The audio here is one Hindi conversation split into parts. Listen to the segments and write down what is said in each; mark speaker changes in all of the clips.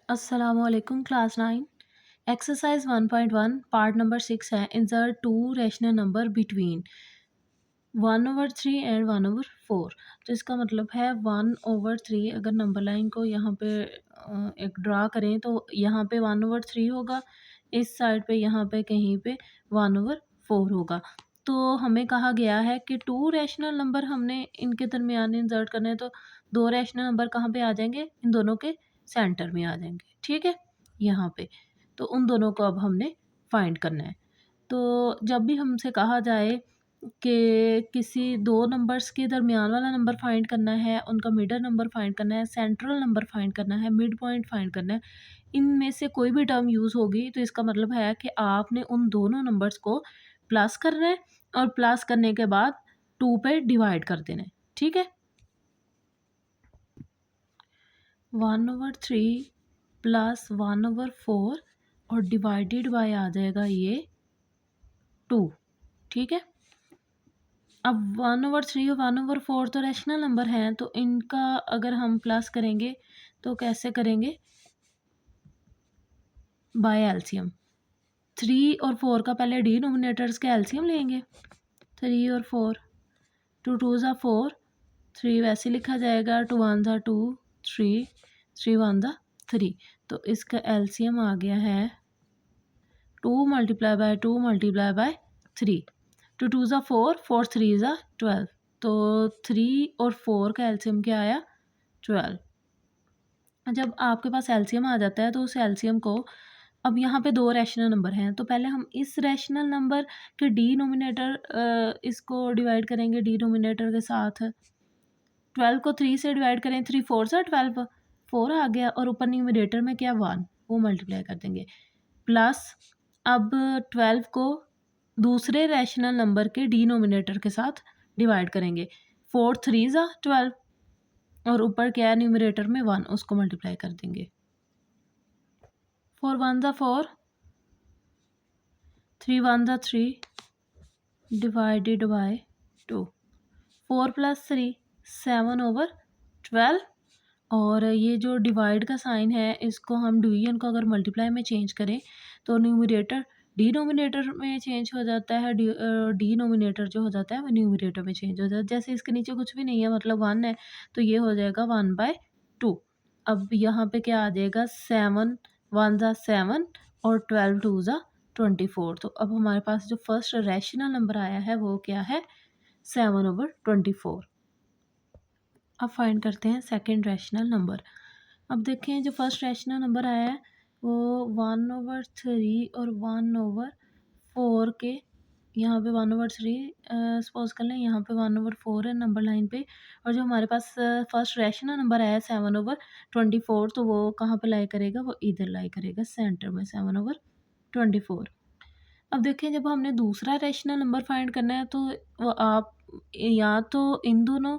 Speaker 1: अस्सलामुअलैकुम क्लास 9 एक्सरसाइज 1.1 पार्ट नंबर 6 है। Insert to rational number between 1/3 and 1/4। तो इसका मतलब है 1/3। अगर नंबर लाइन को यहाँ पे एक ड्रा करें तो यहाँ पे 1/3 होगा, इस साइड पे यहाँ पे कहीं पे 1/4 होगा। तो हमें कहा गया है कि टू रैशनल नंबर हमने इनके दरमियान इंसर्ट करने हैं, तो दो रैशनल नंबर कहाँ पे आ जाएंगे, इन दोनों के सेंटर में आ जाएंगे। ठीक है, यहाँ पे तो उन दोनों को अब हमने फाइंड करना है। तो जब भी हमसे कहा जाए कि किसी दो नंबर्स के दरमियान वाला नंबर फाइंड करना है, उनका मिडल नंबर फाइंड करना है, सेंट्रल नंबर फाइंड करना है, मिड पॉइंट फाइंड करना है, इनमें से कोई भी टर्म यूज़ होगी तो इसका मतलब है कि आपने उन दोनों नंबर्स को प्लस करना है और प्लस करने के बाद 2 पे डिवाइड कर देना है। ठीक है, 1/3 प्लस 1/4 और डिवाइडेड बाय आ जाएगा ये 2। ठीक है, अब 1/3 और 1/4 तो रैशनल नंबर हैं, तो इनका अगर हम प्लस करेंगे तो कैसे करेंगे, बाय एलसीएम। 3 और 4 का पहले डिनोमिनेटर्स का एलसीएम लेंगे, 3 और 4, 2 2 ज़ा 4, 3 वैसे लिखा जाएगा, 2 1 ज़ा 2, 3 3 1 ज़ा 3। तो इसका एलसीएम आ गया है 2 मल्टीप्लाई बाय 2 मल्टीप्लाई बाय 3। 2 2 ज़ा 4, 4 3 ज़ा 12। तो 3 और 4 का एलसीएम क्या आया, 12। जब आपके पास एलसीएम आ जाता है तो उस एलसीएम को, अब यहाँ पे दो रैशनल नंबर हैं, तो पहले हम इस रैशनल नंबर के डिनोमिनेटर इसको डिवाइड करेंगे डिनोमिनेटर के साथ। 12 को 3 से डिवाइड करें, 3 4 सा 12, 4 आ गया, और ऊपर न्यूमिनेटर में क्या 1, वो मल्टीप्लाई कर देंगे। प्लस अब 12 को दूसरे रैशनल नंबर के डिनोमिनेटर के साथ डिवाइड करेंगे, 4 3 ज़ा 12, और ऊपर क्या है न्यूमरेटर में 1, उसको मल्टीप्लाई कर देंगे। 4 1 ज़ा 4, 3 1 ज़ा 3 डिवाइडेड बाय 2। 4 प्लस 3 7/12। और ये जो डिवाइड का साइन है, इसको हम डिवीजन को अगर मल्टीप्लाई में चेंज करें तो न्यूमरेटर डिनोमिनेटर में चेंज हो जाता है, डिनोमिनेटर जो हो जाता है वो न्यूमरेटर में चेंज हो जाता है। जैसे इसके नीचे कुछ भी नहीं है, मतलब 1 है, तो ये हो जाएगा 1/2। अब यहाँ पे क्या आ जाएगा, 7 1 ज़ा 7 और 12 2 ज़ा 24। तो अब हमारे पास जो फर्स्ट रैशनल नंबर आया है वो क्या है, 7/24। अब फाइंड करते हैं सेकंड रैशनल नंबर। अब देखें जो फर्स्ट रैशनल नंबर आया है वो 1/3 और 1/4 के, यहाँ पे 1/3 सपोज कर लें, यहाँ पे 1/4 है नंबर लाइन पे, और जो हमारे पास फर्स्ट रैशनल नंबर आया है 7/24, तो वो कहाँ पे लाई करेगा, वो इधर लाई करेगा सेंटर में, 7/24। अब देखें जब हमने दूसरा रैशनल नंबर फाइंड करना है तो वो आप या तो इन दोनों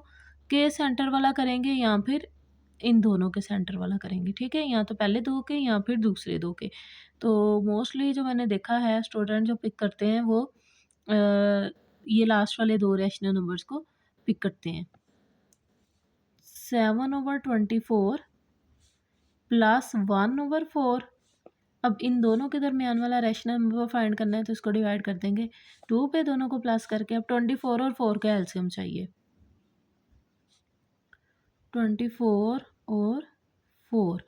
Speaker 1: के सेंटर वाला करेंगे या फिर इन दोनों के सेंटर वाला करेंगे। ठीक है, या तो पहले दो के या फिर दूसरे दो के। तो मोस्टली जो मैंने देखा है स्टूडेंट जो पिक करते हैं वो ये लास्ट वाले दो रैशनल नंबर्स को पिक करते हैं। 7/24 प्लस 1/4। अब इन दोनों के दरमियान वाला रैशनल नंबर फाइंड करना है, तो इसको डिवाइड कर देंगे 2 पे, दोनों को प्लस करके। अब 24 और 4 का एलसीएम चाहिए, 24 और 4,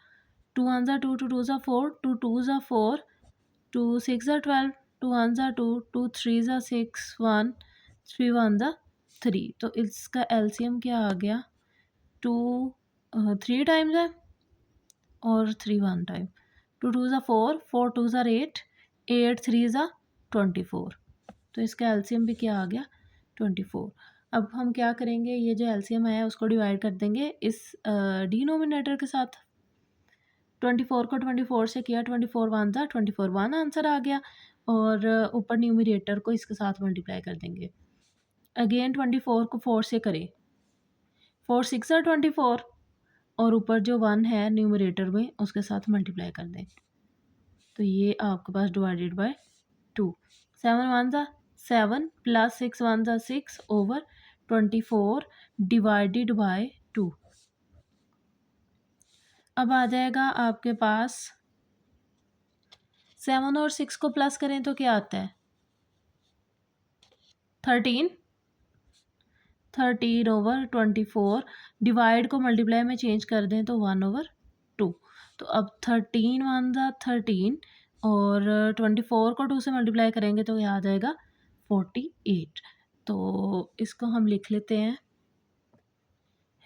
Speaker 1: 2 1 ज़ा 2, 2 2 ज़ा 4, 2 2 ज़ा 4, 2 6 ज़ा 12, 2 1 ज़ा 2, 2 3 ज़ा 6, 1 3 1 ज़ा 3। तो इसका एलसीएम क्या आ गया, 2 3 टाइम्स है और 3 1 टाइम। 2 2 ज़ा 4, 4 2 ज़ा 8, 8 3 ज़ा 24। तो इसका एलसीएम भी क्या आ गया, 24। अब हम क्या करेंगे, ये जो एलसीएम है उसको डिवाइड कर देंगे इस डिनोमिनेटर के साथ। 24 को 24 से किया, 24 1 ज़ा 24, 1 आंसर आ गया, और ऊपर न्यूमरेटर को इसके साथ मल्टीप्लाई कर देंगे। अगेन 24 को 4 से करें, 4 6 ज़ा 24, और ऊपर जो 1 है न्यूमरेटर में उसके साथ मल्टीप्लाई कर दें। तो ये आपके पास डिवाइडेड बाय 2। 7 1 ज़ा 7 प्लस 6 1 ज़ा 6 ओवर 24 डिवाइडेड बाय 2। अब आ जाएगा आपके पास 7 और 6 को प्लस करें तो क्या आता है 13। 13/24 डिवाइड को मल्टीप्लाई में चेंज कर दें तो 1/2। तो अब 13 × 1 = 13 और 24 को 2 से मल्टीप्लाई करेंगे तो यह आ जाएगा 48। तो इसको हम लिख लेते हैं।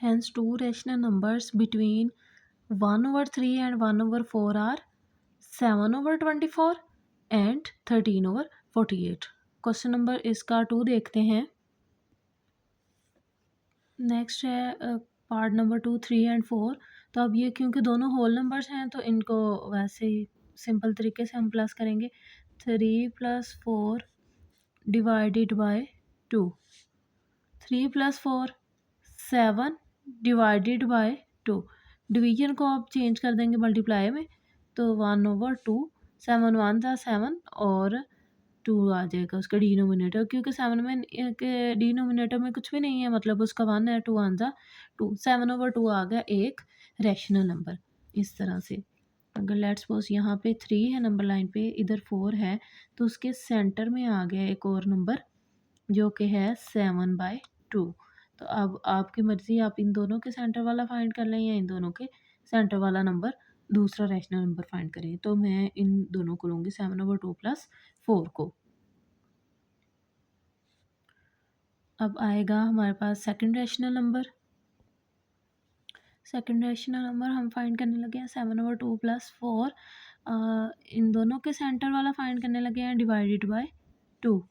Speaker 1: Hence two rational numbers between 1/3 and 1/4 are 7/24 and 13/48। Question number इसका 2 देखते हैं। नेक्स्ट है पार्ट नंबर 2, 3 एंड 4। तो अब ये क्योंकि दोनों होल नंबर्स हैं तो इनको वैसे ही सिंपल तरीके से हम प्लस करेंगे। 3 + 4 divided by 2। 3 + 4 7 divided by 2। Division को आप चेंज कर देंगे मल्टीप्लाई में तो 1/2। 7 × 1 = 7 और 2 आ जाएगा उसका डिनोमिनेटर, क्योंकि 7 में के डिनोमिनेटर में कुछ भी नहीं है, मतलब उसका 1 है। 2 × 1 = 2। 7/2 आ गया एक रैशनल नंबर। इस तरह से अगर लेट्स सपोज यहाँ पे 3 है नंबर लाइन पे, इधर 4 है, तो उसके सेंटर में आ गया एक और नंबर जो कि है 7/2। तो अब आपकी मर्ज़ी, आप इन दोनों के सेंटर वाला फाइंड कर लें या इन दोनों के सेंटर वाला नंबर दूसरा रैशनल नंबर फाइंड करें। तो मैं इन दोनों को लूँगी 7/2 + 4 को। अब आएगा हमारे पास second rational number. Second rational number हम फाइंड करने लगे हैं 7/2 + 4। इन दोनों के सेंटर वाला फाइंड करने लगे हैं डिवाइडेड बाय 2।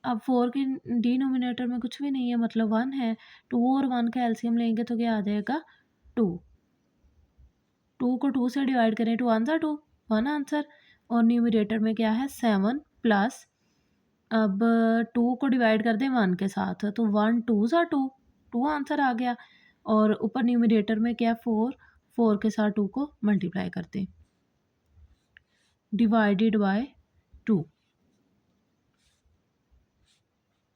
Speaker 1: अब 4 के डिनोमिनेटर में कुछ भी नहीं है, मतलब 1 है। 2 और 1 का एलसीएम लेंगे तो क्या आ जाएगा 2। 2 को 2 से डिवाइड करें, 2 × 1 = 2, 1 आंसर। और न्यूमरेटर में क्या है 7 प्लस, अब 2 को डिवाइड कर दें 1 के साथ तो 1 × 2 = 2, 2 आंसर आ गया। और ऊपर न्यूमरेटर में क्या 4, 4 के साथ 2 को मल्टीप्लाई कर दें डिवाइडेड बाय 2।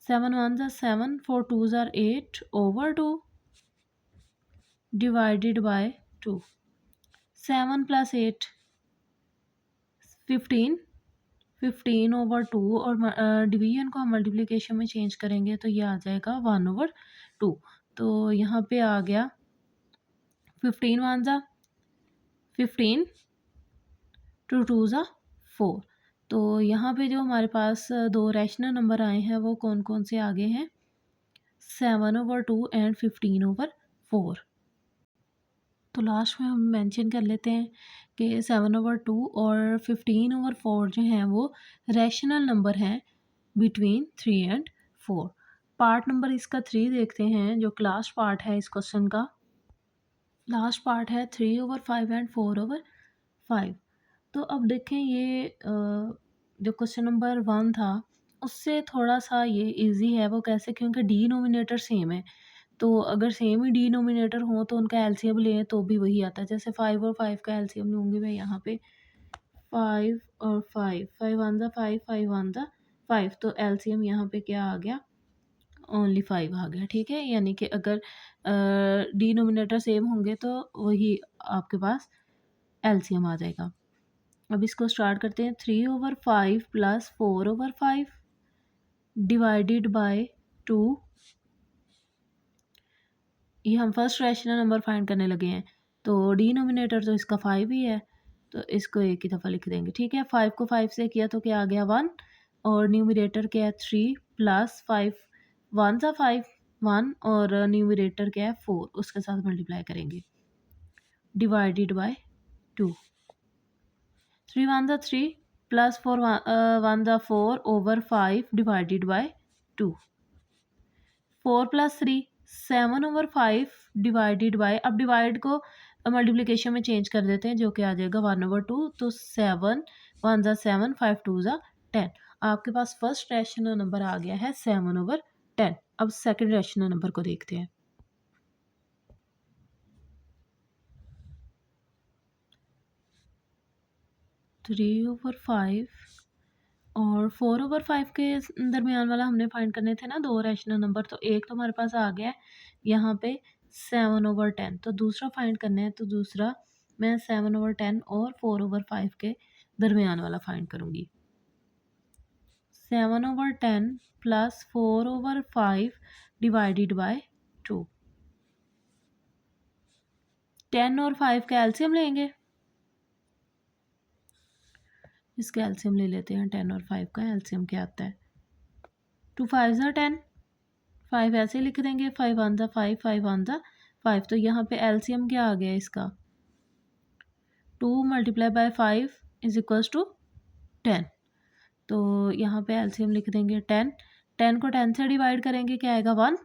Speaker 1: 7 × 1 = 7, 4 × 2 = 8/2 divided by 2। 7 + 8 15, 15/2 और डिवीजन को हम मल्टीप्लिकेशन में चेंज करेंगे तो ये आ जाएगा 1/2। तो यहाँ पे आ गया 15 × 1 = 15, 2 × 2 = 4। तो यहाँ पे जो हमारे पास दो रैशनल नंबर आए हैं वो कौन कौन से आगे हैं 7/2 एंड 15/4। तो लास्ट में हम मेंशन कर लेते हैं कि 7/2 और 15/4 जो हैं वो रैशनल नंबर हैं बिटवीन 3 एंड 4। पार्ट नंबर इसका 3 देखते हैं जो लास्ट पार्ट है इस क्वेश्चन का। लास्ट पार्ट है 3/5 एंड 4/5। तो अब देखें ये जो क्वेश्चन नंबर 1 था उससे थोड़ा सा ये इजी है। वो कैसे, क्योंकि डिनोमिनेटर सेम है। तो अगर सेम ही डिनोमिनेटर हो तो उनका एलसीएम लें तो भी वही आता है। जैसे 5 और 5 का एलसीएम लूँगी मैं यहाँ पे 5 और 5, 5 × 1 = 5, 5 × 1 = 5। तो एलसीएम यहाँ पे क्या आ गया ओनली 5 आ गया। ठीक है, यानी कि अगर डिनोमिनेटर सेम होंगे तो वही आपके पास एलसीएम आ जाएगा। अब इसको स्टार्ट करते हैं। 3/5 + 4/5 डिवाइडेड बाय 2। ये हम फर्स्ट रैशनल नंबर फाइंड करने लगे हैं तो डिनोमिनेटर तो इसका 5 ही है तो इसको एक ही दफ़ा लिख देंगे। ठीक है, 5 को 5 से किया तो क्या आ गया 1 और न्यूमरेटर क्या है 3 + 5, 1 × 5 1 और न्यूमरेटर क्या है 4, उसके साथ मल्टीप्लाई करेंगे divided by 2। 3 × 1 = 3 + 4 1 = 4/5 divided by 2। 4 + 3 7/5 divided by, अब डिवाइड को मल्टीप्लिकेशन में चेंज कर देते हैं जो कि आ जाएगा 1/2। तो 7 1 = 7, 5 2 = 10। आपके पास फर्स्ट रैशनल नंबर आ गया है 7/10। अब सेकंड रैशनल नंबर को देखते हैं। 3/5 और 4/5 के दरमियान वाला हमने फाइंड करने थे ना दो रैशनल नंबर। तो एक तो हमारे पास आ गया है यहाँ पे 7/10। तो दूसरा फाइंड करना है, तो दूसरा मैं 7/10 और 4/5 के दरमियान वाला फाइंड करूँगी। 7/10 प्लस 4/5 डिवाइडेड बाय 2। 10 और 5 का एलसीएम लेंगे। इसका एलसीएम ले लेते हैं। 10 और 5 का एलसीएम क्या आता है? 2 5 ज़ा 10, 5 ऐसे लिख देंगे, 5 1 ज़ा 5, 5 1 ज़ा 5। तो यहाँ पे एलसीएम क्या आ गया इसका? 2 multiply by 5 is equals to 10। तो यहाँ पे एलसीएम लिख देंगे 10। 10 को 10 से डिवाइड करेंगे, क्या आएगा? 1।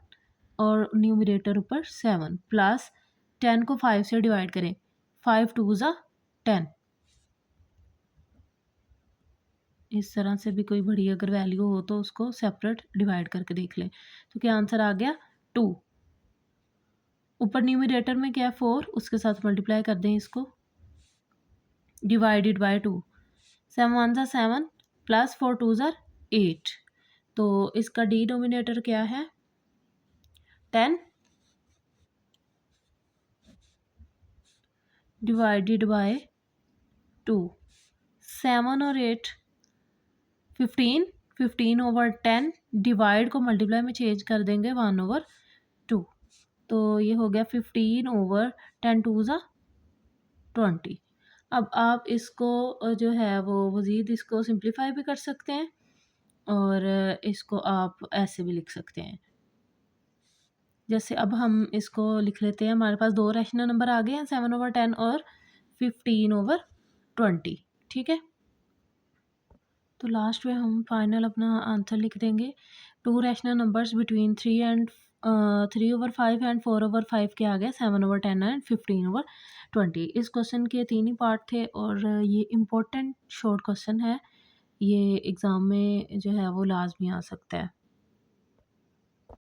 Speaker 1: और न्यूमरेटर ऊपर 7 प्लस 10 को 5 से डिवाइड करें, 5 2 ज़ा 10। इस तरह से भी कोई बड़ी अगर वैल्यू हो तो उसको सेपरेट डिवाइड करके देख लें। तो क्या आंसर आ गया? 2। ऊपर न्यूमरेटर में क्या है? 4, उसके साथ मल्टीप्लाई कर दें इसको, डिवाइडेड बाय 2। 7 1 ज़ा 7 प्लस 4 2 ज़ा 8। तो इसका डिनोमिनेटर क्या है? 10 डिवाइडेड बाय 2। 7 और 8 15, 15/10 डिवाइड को मल्टीप्लाई में चेंज कर देंगे 1/2। तो ये हो गया 15/10 2 ज़ा 20। अब आप इसको जो है वो मज़ीद इसको सिंप्लीफाई भी कर सकते हैं और इसको आप ऐसे भी लिख सकते हैं। जैसे अब हम इसको लिख लेते हैं। हमारे पास दो रैशनल नंबर आ गए हैं, 7/10 और 15/20। ठीक है, तो लास्ट में हम फाइनल अपना आंसर लिख देंगे। 2 रैशनल नंबर्स बिटवीन 3/5 एंड 4/5 के आ गए 7/10 एंड 15/20। इस क्वेश्चन के 3 ही पार्ट थे और ये इम्पोर्टेंट शॉर्ट क्वेश्चन है। ये एग्ज़ाम में जो है वो लाजमी आ सकता है।